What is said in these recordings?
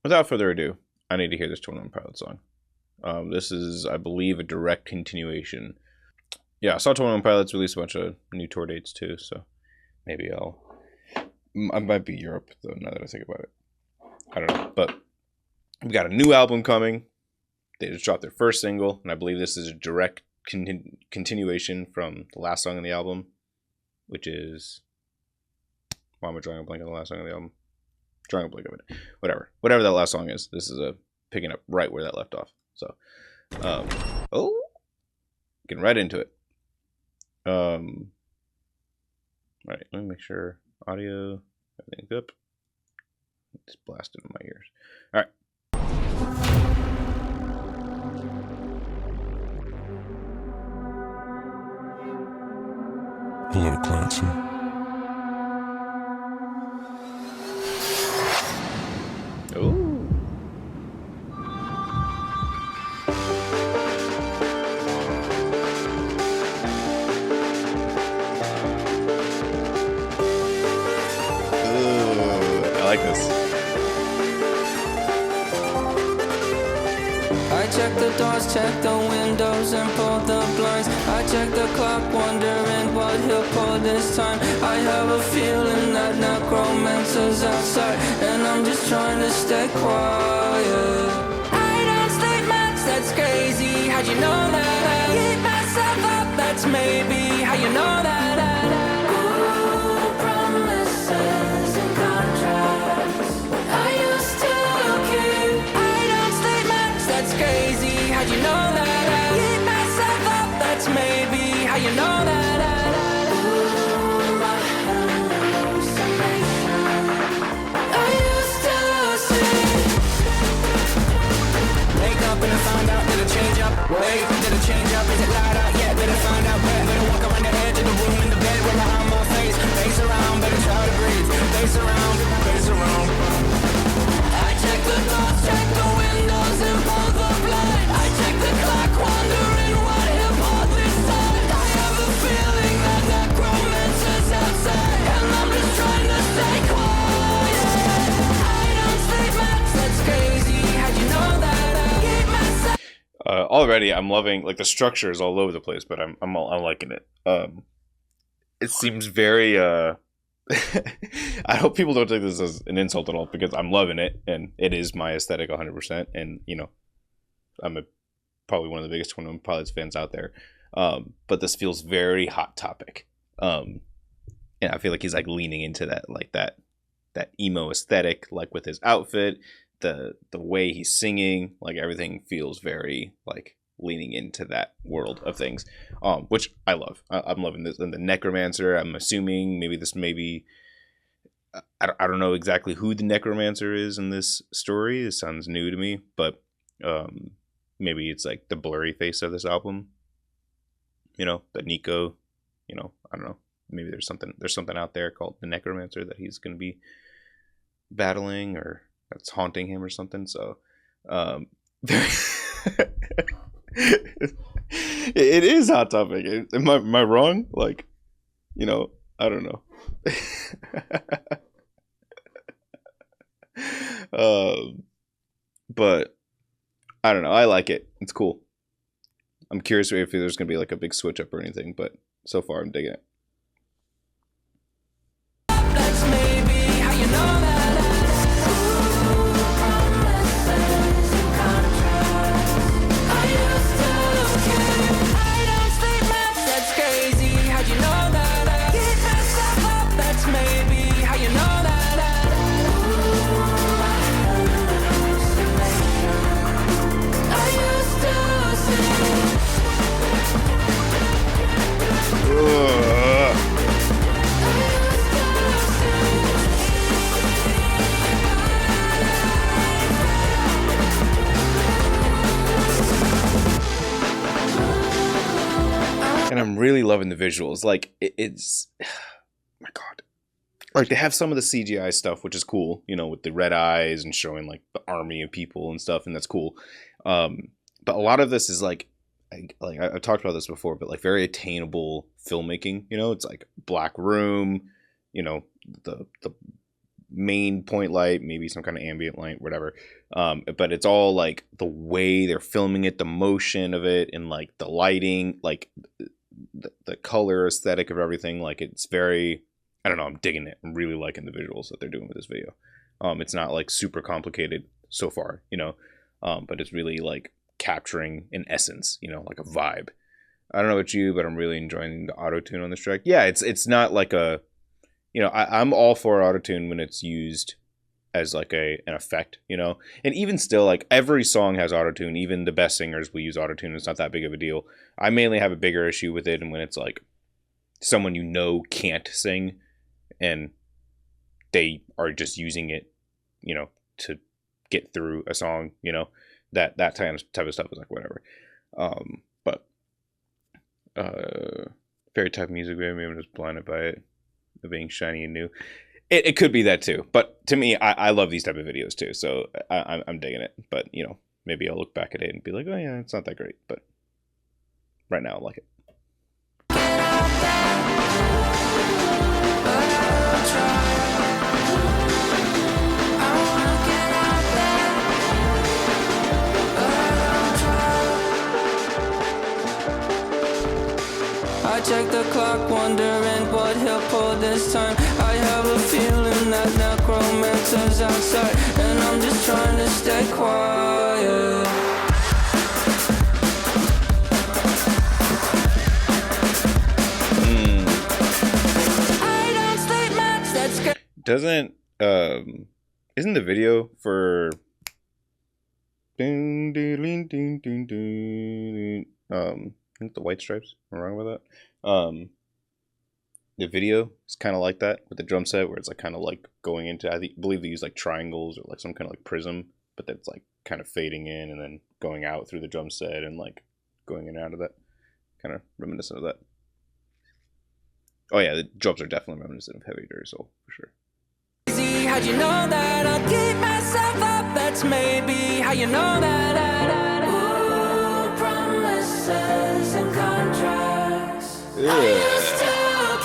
without further ado, I need to hear this 21 Pilots song. This is, I believe, a direct continuation. Yeah, I saw 21 Pilots release a bunch of new tour dates too, so maybe I might be Europe though. Now that I think about it, I don't know. But we've got a new album coming. They just dropped their first single, and I believe this is a direct continuation from the last song on the album, which is. Why am I drawing a blank on the last song on the album? Drawing a blank of it. Whatever that last song is. This is picking up right where that left off. So, getting right into it. All right, let me make sure audio, everything's up. Just blast it in my ears. All right. Hello, Clancy. Ooh. I like this. I check the doors, check the windows, and pull the blinds. I check the clock, wondering what he'll pull this time. I have a feeling that necromancer's outside, and I'm just trying to stay quiet. I don't sleep much, that's crazy. How'd you know that? I keep myself up, that's maybe how you know that. Ooh, promises and contracts. I used to keep. I don't sleep much, that's crazy. How'd you know that? I keep myself up, that's maybe how you know that. Ooh, my hallucination. I used to see. Wake up and I found out, did it change up? Wait, did it change up? Is it lighter? Yeah, did I find out where? Better walk around the edge of the room in the bed where behind my face. Face around, better try to breathe. Face around, face around. I check the doors, check the windows, and pull the blinds. I check the clock, wondering what he'll pull this time. I have a feeling that necromancer's outside, and I'm just trying to stay quiet. I don't sleep much, that's crazy. How'd you know that? I keep myself. Already, I'm loving, like, the structure is all over the place, but I'm liking it. It seems very I hope people don't take this as an insult at all, because I'm loving it, and it is my aesthetic 100%. And I'm probably one of the biggest 21 Pilots fans out there. But this feels very Hot Topic. And I feel like he's like leaning into that, like that emo aesthetic, like with his outfit, the way he's singing, like everything feels very like leaning into that world of things, which I love. I'm loving this. And the necromancer, I'm assuming maybe I don't know exactly who the necromancer is in this story. It sounds new to me, but maybe it's like the blurry face of this album, that Nico, I don't know, maybe there's something out there called the necromancer that he's going to be battling, or that's haunting him or something. So it is Hot Topic. Am I wrong? Like, I don't know. But I don't know. I like it. It's cool. I'm curious if there's gonna be like a big switch up or anything, but so far I'm digging it. That's maybe how you know that. And I'm really loving the visuals. Like, it's my God. Like, they have some of the CGI stuff, which is cool, with the red eyes and showing like the army of people and stuff, and that's cool. But a lot of this is like I've talked about this before, but like very attainable filmmaking. It's like Black Room, the main point light, maybe some kind of ambient light, whatever. But it's all like the way they're filming it, the motion of it, and like the lighting, like the color aesthetic of everything. Like it's very, I don't know, I'm digging it. I'm really liking the visuals that they're doing with this video. It's not like super complicated so far, but it's really like capturing an essence, like a vibe. I don't know about you, but I'm really enjoying the auto-tune on this track. Yeah, it's not like a, I'm all for auto-tune when it's used as like an effect, and even still, like every song has auto-tune. Even the best singers will use auto-tune. It's not that big of a deal. I mainly have a bigger issue with it, and when it's like someone can't sing, and they are just using it, to get through a song, that type of stuff is like whatever. But fairy type music, maybe I'm just blinded by it being shiny and new. It could be that too, but to me, I love these type of videos too, so I'm digging it. But maybe I'll look back at it and be like, oh yeah, it's not that great, but right now I like it. I check the clock, wondering what he'll pull this time. I have a feeling that necromancer's outside, and I'm just trying to stay quiet. I don't sleep much, that's good. Isn't the video for I think the White Stripes? Am I wrong with that? The video is kind of like that with the drum set, where it's like kind of like going into, believe they use like triangles or like some kind of like prism, but that's like kind of fading in and then going out through the drum set and like going in and out of that. Kind of reminiscent of that. Oh yeah, the drums are definitely reminiscent of Heavy Dirty Soul for sure. How'd you know that I'll keep myself up? That's maybe how you know that. Ooh, promises and contracts. Yeah. I used to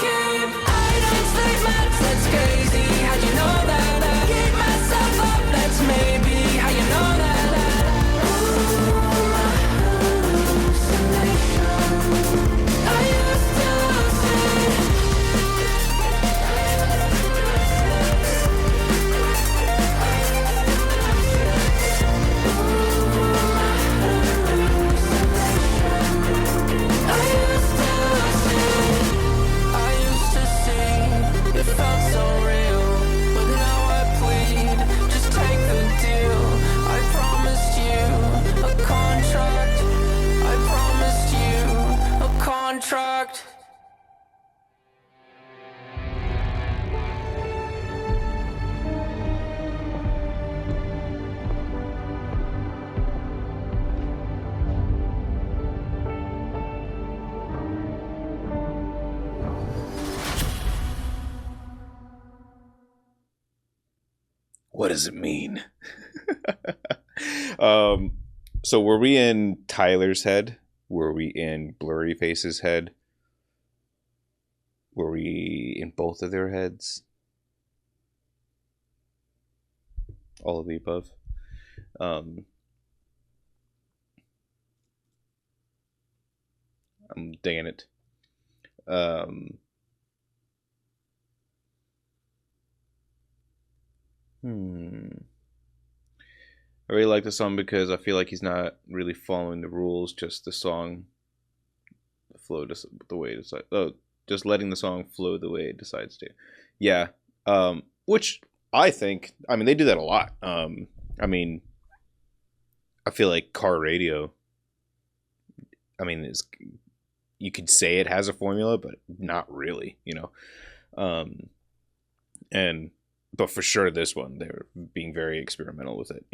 keep. I don't sleep much. That's crazy. How'd you know that I keep myself up? That's maybe how you know that. Ooh, my hallucination. I used to say. Contract. What does it mean? So were we in Tyler's head? Were we in Blurry Face's head? Were we in both of their heads? All of the above. I'm digging it. I really like the song because I feel like he's not really following the rules, just the song flow the way it decides. Oh, just letting the song flow the way it decides to. Yeah. Which I think, they do that a lot. I feel like car radio, you could say it has a formula, but not really, but for sure this one, they're being very experimental with it,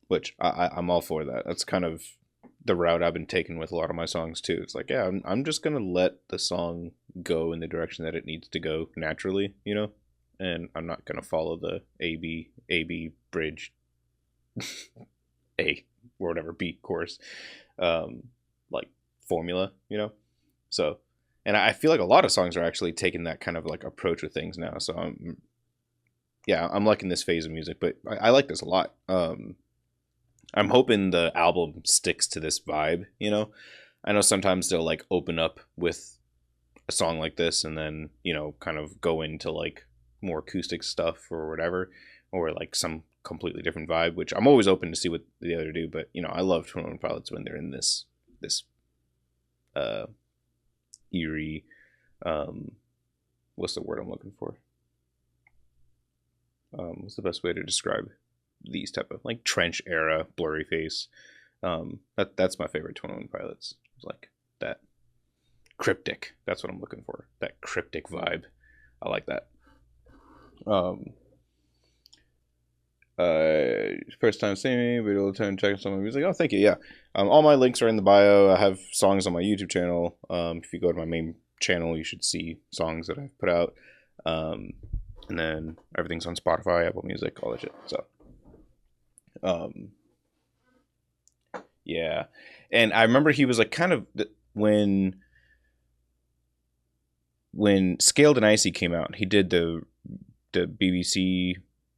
which I'm all for that. That's kind of the route I've been taking with a lot of my songs too. It's like, yeah, I'm just gonna let the song go in the direction that it needs to go naturally, and I'm not gonna follow the A B bridge A or whatever B chorus like formula, so, and I feel like a lot of songs are actually taking that kind of like approach with things now. So yeah, I'm liking this phase of music, but I like this a lot. I'm hoping the album sticks to this vibe, you know? I know sometimes they'll like open up with a song like this and then, you know, kind of go into like more acoustic stuff or whatever, or like some completely different vibe, which I'm always open to see what the other do, but you know, I love 21 Pilots when they're in this uh eerie, what's the word I'm looking for? What's the best way to describe these type of like trench era blurry face? That's my favorite 21 Pilots. It's like that cryptic. That's what I'm looking for. That cryptic vibe. I like that. First time seeing me, video time checking some of my music. Oh, thank you. Yeah. All my links are in the bio. I have songs on my YouTube channel. If you go to my main channel, you should see songs that I've put out. And then everything's on Spotify, Apple Music, all that shit. So, yeah. And I remember he was like kind of when Scaled and Icy came out, he did the BBC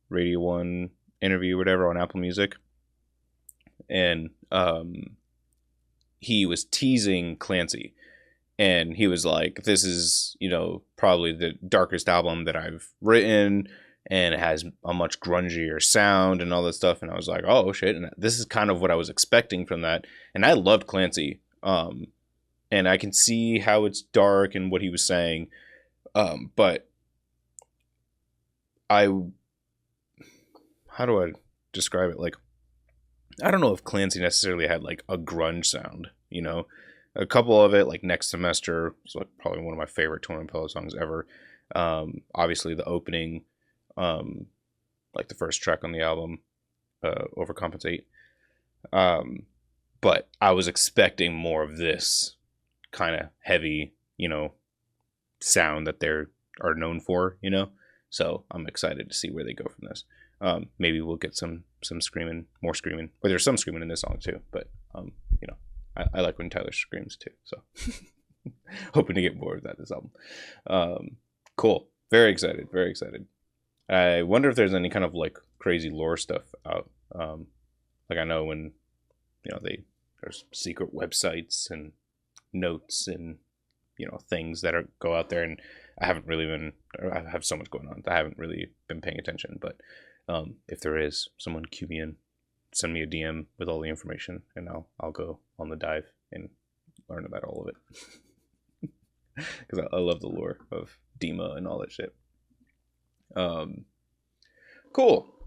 Radio 1 interview or whatever on Apple Music. And he was teasing Clancy. And he was like, this is, you know, probably the darkest album that I've written, and it has a much grungier sound and all that stuff. And I was like, oh shit. And this is kind of what I was expecting from that. And I loved Clancy. And I can see how it's dark and what he was saying. But how do I describe it? Like, I don't know if Clancy necessarily had like a grunge sound, you know? A couple of it, like Next Semester, was like probably one of my favorite 21 Pilots songs ever. Obviously, the opening, like the first track on the album, Overcompensate. But I was expecting more of this kind of heavy, you know, sound that they're are known for, you know. So I'm excited to see where they go from this. Maybe we'll get some screaming, more screaming. But there's some screaming in this song too. But you know. I like when Tyler screams too, so hoping to get more of that this album. Cool, very excited, very excited. I wonder if there's any kind of like crazy lore stuff out. Like I know when you know there's secret websites and notes and you know things that go out there, and I haven't really been. I have so much going on. I haven't really been paying attention, but if there is, someone cue me in. Send me a DM with all the information, and I'll go on the dive and learn about all of it. Because I love the lore of Dima and all that shit. Cool.